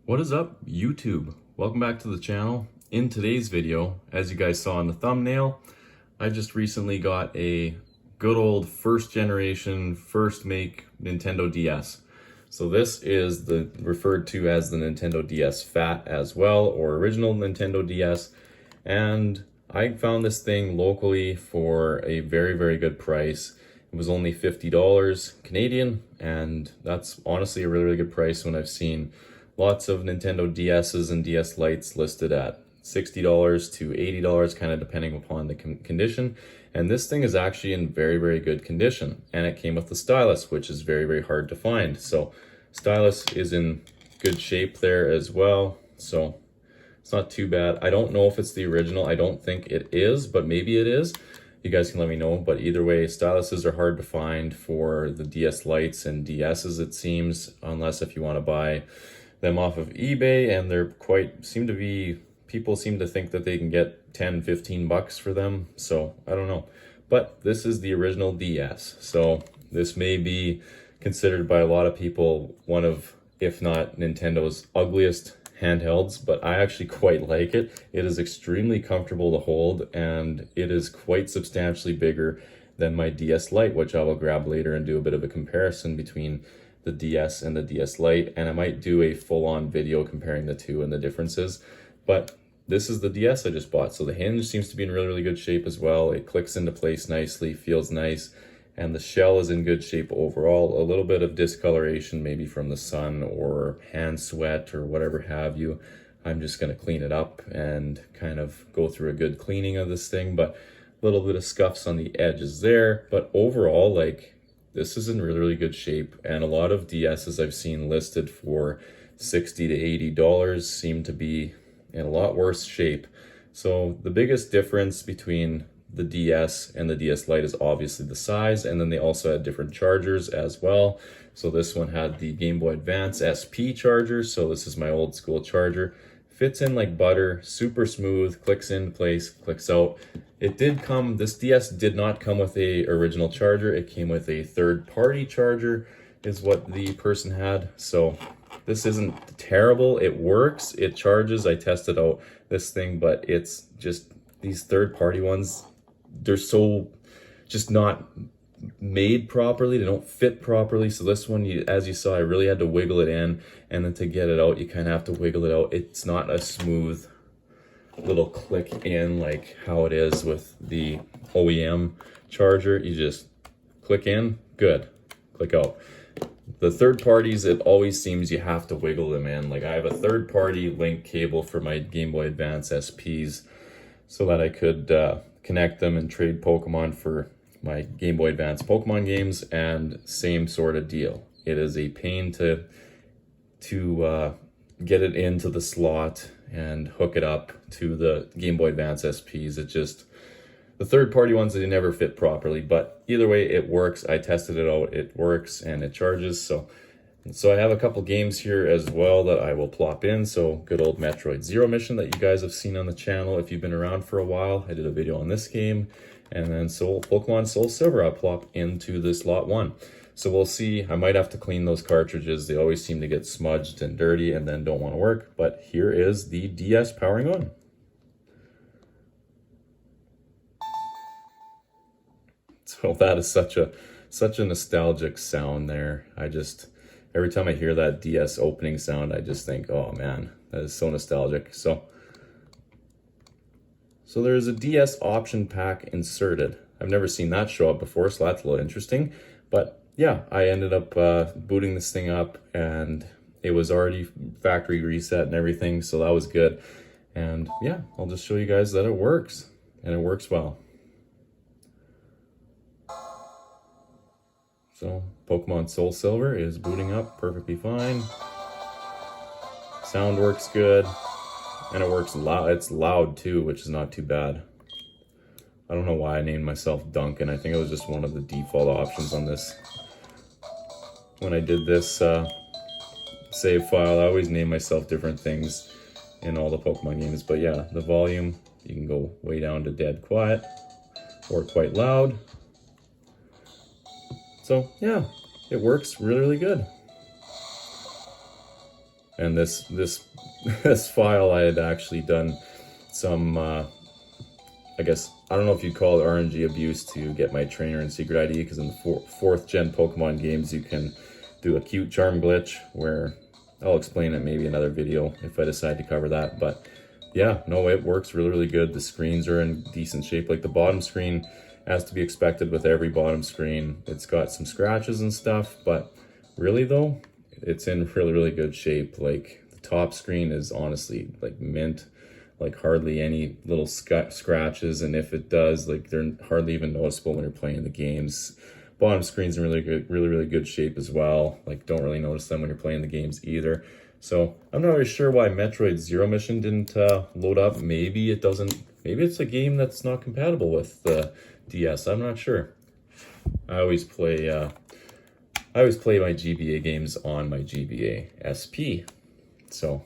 What is up, YouTube? Welcome back to the channel. In today's video, as you guys saw in the thumbnail, I just recently got a good old first generation, first make Nintendo DS. So this is referred to as the Nintendo DS Fat as well, or original Nintendo DS. And I found this thing locally for a very, very good price. It was only $50 Canadian, and that's honestly a really, really good price when I've seen lots of Nintendo DSs and DS Lites listed at $60 to $80, kind of depending upon the condition. And this thing is actually in very, very good condition. And it came with the stylus, which is very, very hard to find. So stylus is in good shape there as well. So it's not too bad. I don't know if it's the original. I don't think it is, but maybe it is. You guys can let me know. But either way, styluses are hard to find for the DS Lites and DSs, it seems, unless if you want to buy them off of eBay, and they're people seem to think that they can get 10-15 bucks for them, so I don't know. But this is the original DS, so this may be considered by a lot of people one of, if not Nintendo's ugliest handhelds, but I actually quite like it. It is extremely comfortable to hold, and it is quite substantially bigger than my DS Lite, which I will grab later and do a bit of a comparison between the DS and the DS Lite, and I might do a full-on video comparing the two and the differences. But this is the DS I just bought, so the hinge seems to be in really, really good shape as well. It clicks into place nicely, feels nice, and the shell is in good shape overall. A little bit of discoloration maybe from the sun or hand sweat or whatever have you. I'm just going to clean it up and kind of go through a good cleaning of this thing, but a little bit of scuffs on the edges there. But overall, like, this is in really, really good shape, and a lot of DSs I've seen listed for $60 to $80 seem to be in a lot worse shape. So the biggest difference between the DS and the DS Lite is obviously the size, and then they also had different chargers as well. So this one had the Game Boy Advance SP charger, so this is my old school charger. Fits in like butter, super smooth, clicks in place, clicks out. This DS did not come with a original charger. It came with a third-party charger is what the person had. So this isn't terrible. It works, it charges. I tested out this thing, but it's just these third-party ones, they're so just not made properly. They don't fit properly. So this one, as you saw, I really had to wiggle it in, and then to get it out, you kind of have to wiggle it out. It's not a smooth little click in like how it is with the OEM charger. You just click in, good, click out. The third parties, it always seems you have to wiggle them in. Like I have a third party link cable for my Game Boy Advance SPs so that I could connect them and trade Pokemon for my Game Boy Advance Pokemon games, and same sort of deal. It is a pain to get it into the slot and hook it up to the Game Boy Advance SPs. The third-party ones, they never fit properly, but either way, it works. I tested it out, it works, and it charges. So I have a couple games here as well that I will plop in. So good old Metroid Zero Mission that you guys have seen on the channel if you've been around for a while. I did a video on this game. And then Pokemon Soul Silver, I'll plop into this lot 1. So we'll see. I might have to clean those cartridges. They always seem to get smudged and dirty and then don't want to work. But here is the DS powering on. So that is such a nostalgic sound there. Every time I hear that DS opening sound, I just think, oh man, that is so nostalgic. So there's a DS option pack inserted. I've never seen that show up before, so that's a little interesting. But yeah, I ended up booting this thing up, and it was already factory reset and everything, so that was good. And yeah, I'll just show you guys that it works, and it works well. So Pokemon Soul Silver is booting up perfectly fine. Sound works good. And it works loud. It's loud too, which is not too bad. I don't know why I named myself Duncan. I think it was just one of the default options on this. When I did this save file, I always name myself different things in all the Pokemon games. But yeah, the volume, you can go way down to dead quiet or quite loud. So yeah, it works really, really good. And this file I had actually done some I guess, I don't know if you'd call it RNG abuse to get my trainer and secret ID, because in the fourth gen Pokemon games you can do a cute charm glitch where I'll explain it maybe another video if I decide to cover that. But yeah, no, it works really good. The screens are in decent shape. Like the bottom screen, as to be expected with every bottom screen, it's got some scratches and stuff, but really though, it's in really good shape. Like the top screen is honestly like mint, like hardly any little scratches, and if it does, like they're hardly even noticeable when you're playing the games. Bottom screen's in really good shape as well. Like don't really notice them when you're playing the games either. So I'm not really sure why Metroid Zero Mission didn't load up. Maybe it doesn't. Maybe it's a game that's not compatible with the DS. I'm not sure. I always play my GBA games on my GBA SP. So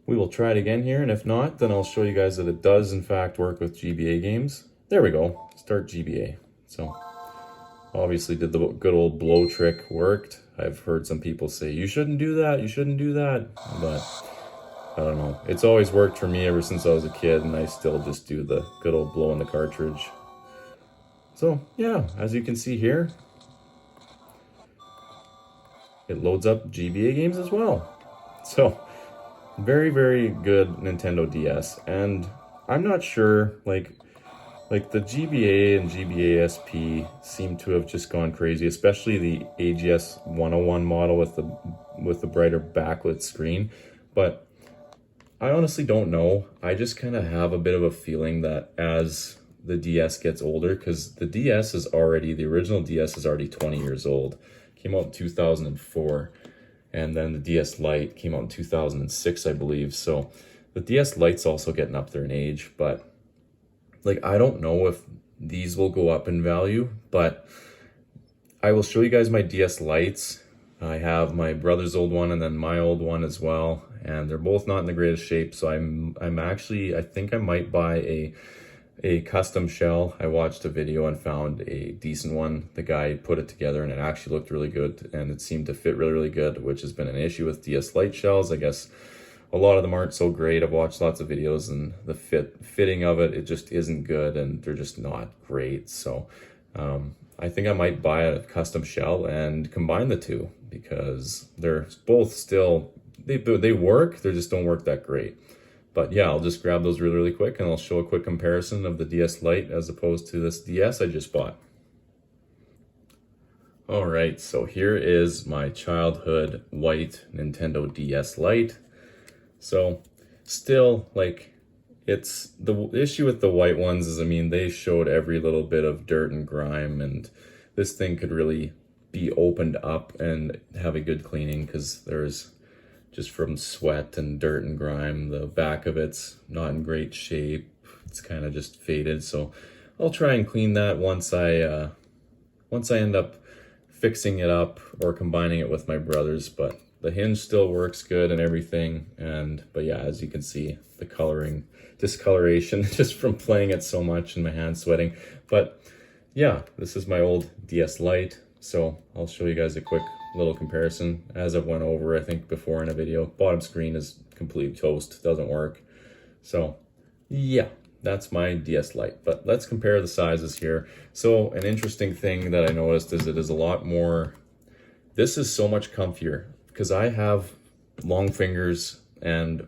we will try it again here, and if not, then I'll show you guys that it does in fact work with GBA games. There we go. Start GBA. So obviously did the good old blow trick, worked. I've heard some people say, you shouldn't do that, you shouldn't do that. But I don't know. It's always worked for me ever since I was a kid, and I still just do the good old blow in the cartridge. So yeah, as you can see here, it loads up GBA games as well. So very good Nintendo DS. And I'm not sure, like the GBA and GBA SP seem to have just gone crazy, especially the AGS 101 model with the brighter backlit screen. But I honestly don't know. I just kind of have a bit of a feeling that as the DS gets older, because the original DS is already 20 years old. Came out in 2004. And then the DS Lite came out in 2006, I believe. So the DS Lite's also getting up there in age, but like, I don't know if these will go up in value, but I will show you guys my DS Lites. I have my brother's old one and then my old one as well, and they're both not in the greatest shape. So I think I might buy a custom shell. I watched a video and found a decent one. The guy put it together and it actually looked really good, and it seemed to fit really good, which has been an issue with DS Lite shells. I guess a lot of them aren't so great. I've watched lots of videos and the fitting of it just isn't good, and they're just not great. So I think I might buy a custom shell and combine the two, because they're both still, they work, they just don't work that great. But yeah, I'll just grab those really quick, and I'll show a quick comparison of the DS Lite as opposed to this DS I just bought. All right, so here is my childhood white Nintendo DS Lite. So still, like, it's the issue with the white ones is, I mean, they showed every little bit of dirt and grime, and this thing could really be opened up and have a good cleaning, because there's just from sweat and dirt and grime, the back of it's not in great shape. It's kind of just faded. So I'll try and clean that once I end up fixing it up or combining it with my brother's. But the hinge still works good and everything. But yeah, as you can see, the discoloration just from playing it so much and my hands sweating. But yeah, this is my old DS Lite. So I'll show you guys a quick little comparison. As I've went over, I think before in a video, bottom screen is complete toast, doesn't work. So yeah, that's my DS Lite. But let's compare the sizes here. So an interesting thing that I noticed is it is a lot more, this is so much comfier, because I have long fingers, and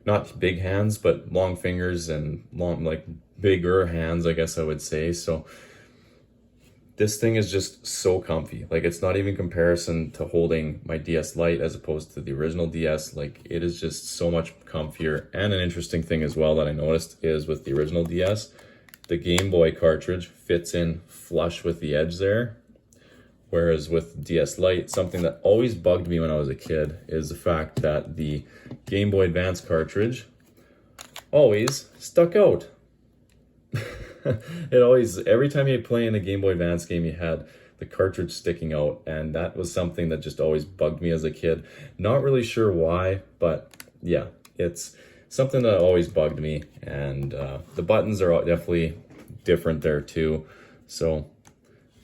not big hands, but long fingers and like bigger hands, I guess I would say. So this thing is just so comfy. Like, it's not even comparison to holding my DS Lite as opposed to the original DS. Like, it is just so much comfier. And an interesting thing as well that I noticed is with the original DS, the Game Boy cartridge fits in flush with the edge there. Whereas with DS Lite, something that always bugged me when I was a kid is the fact that the Game Boy Advance cartridge always stuck out. It always, every time you play in a Game Boy Advance game, you had the cartridge sticking out, and that was something that just always bugged me as a kid. Not really sure why, but yeah, it's something that always bugged me. And the buttons are definitely different there too. So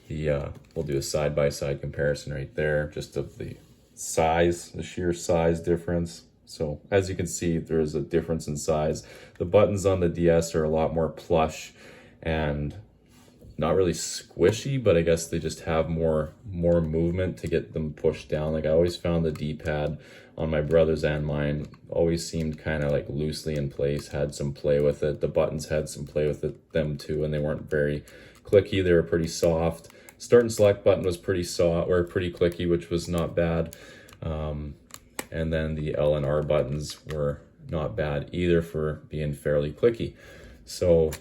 we'll do a side-by-side comparison right there, just of the size, the sheer size difference. So as you can see, there's a difference in size. The buttons on the DS are a lot more plush and not really squishy, but I guess they just have more movement to get them pushed down. Like I always found the D-pad on my brother's and mine always seemed kind of like loosely in place, had some play with it. The buttons had some play with them too, and they weren't very clicky. They were pretty soft. Start and select button was pretty soft or pretty clicky, which was not bad. And then the L and R buttons were not bad either for being fairly clicky. So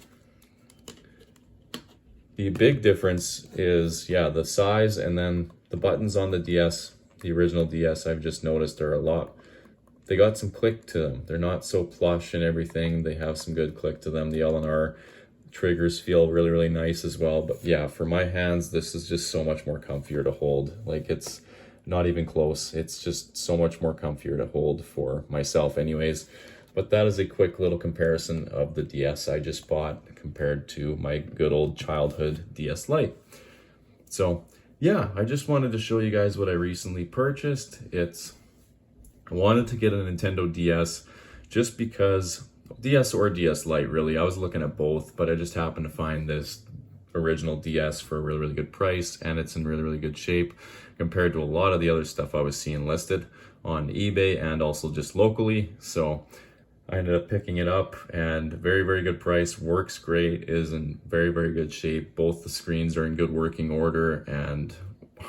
the big difference is, yeah, the size, and then the buttons on the DS, the original DS, I've just noticed are they got some click to them. They're not so plush and everything. They have some good click to them. The L and R triggers feel really, really nice as well. But yeah, for my hands, this is just so much more comfier to hold. Like it's not even close. It's just so much more comfier to hold for myself anyways. But that is a quick little comparison of the DS I just bought compared to my good old childhood DS Lite. So yeah, I just wanted to show you guys what I recently purchased. I wanted to get a Nintendo DS just because, DS or DS Lite really, I was looking at both, but I just happened to find this original DS for a really, really good price, and it's in really, really good shape compared to a lot of the other stuff I was seeing listed on eBay and also just locally. So I ended up picking it up, and very, very good price, works great, is in very, very good shape. Both the screens are in good working order and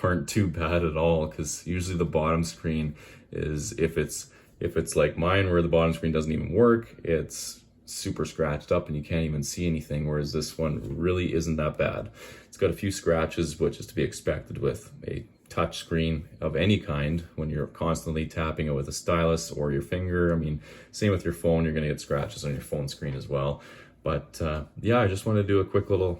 aren't too bad at all, because usually the bottom screen is, if it's like mine where the bottom screen doesn't even work, it's super scratched up and you can't even see anything, whereas this one really isn't that bad. It's got a few scratches, which is to be expected with a touch screen of any kind when you're constantly tapping it with a stylus or your finger. I mean, same with your phone, you're gonna get scratches on your phone screen as well. But yeah, I just want to do a quick little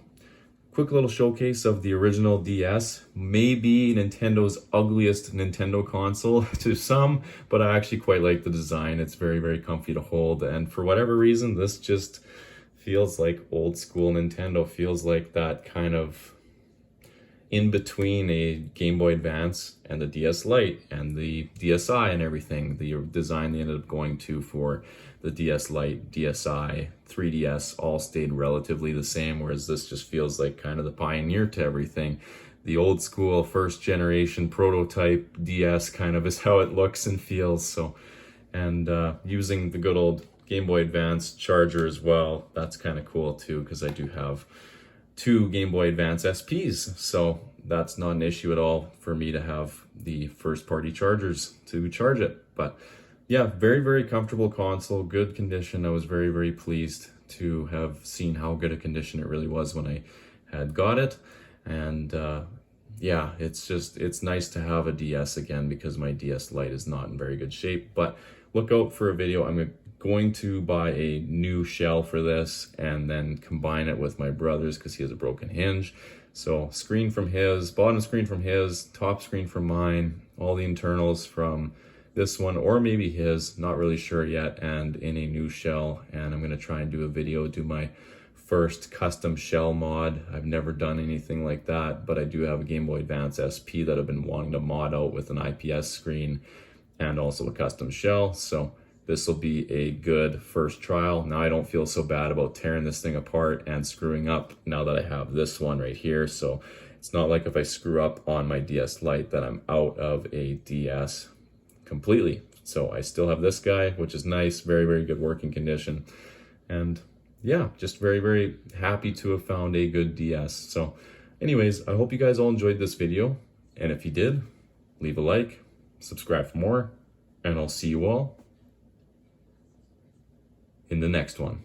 showcase of the original DS. Maybe Nintendo's ugliest Nintendo console to some, but I actually quite like the design. It's very, very comfy to hold, and for whatever reason, this just feels like old school Nintendo. Feels like that kind of in between a Game Boy Advance and the DS Lite and the DSi and everything. The design they ended up going to for the DS Lite, DSi, 3DS all stayed relatively the same, whereas this just feels like kind of the pioneer to everything. The old school first generation prototype DS kind of is how it looks and feels. So, and using the good old Game Boy Advance charger as well, that's kind of cool too, because I do have 2 Game Boy Advance SPs, so that's not an issue at all for me to have the first party chargers to charge it. But yeah, very, very comfortable console, good condition. I was very, very pleased to have seen how good a condition it really was when I had got it. And yeah, it's nice to have a DS again, because my DS Lite is not in very good shape. But look out for a video. I'm going to buy a new shell for this and then combine it with my brother's, because he has a broken hinge. So screen from his, bottom screen from his, top screen from mine, all the internals from this one or maybe his, not really sure yet, and in a new shell. And I'm going to try and do a video, do my first custom shell mod. I've never done anything like that, but I do have a Game Boy Advance SP that I've been wanting to mod out with an IPS screen and also a custom shell. So this will be a good first trial. Now I don't feel so bad about tearing this thing apart and screwing up now that I have this one right here. So it's not like if I screw up on my DS Lite that I'm out of a DS completely. So I still have this guy, which is nice, very, very good working condition. And yeah, just very, very happy to have found a good DS. So anyways, I hope you guys all enjoyed this video. And if you did, leave a like, subscribe for more, and I'll see you all in the next one.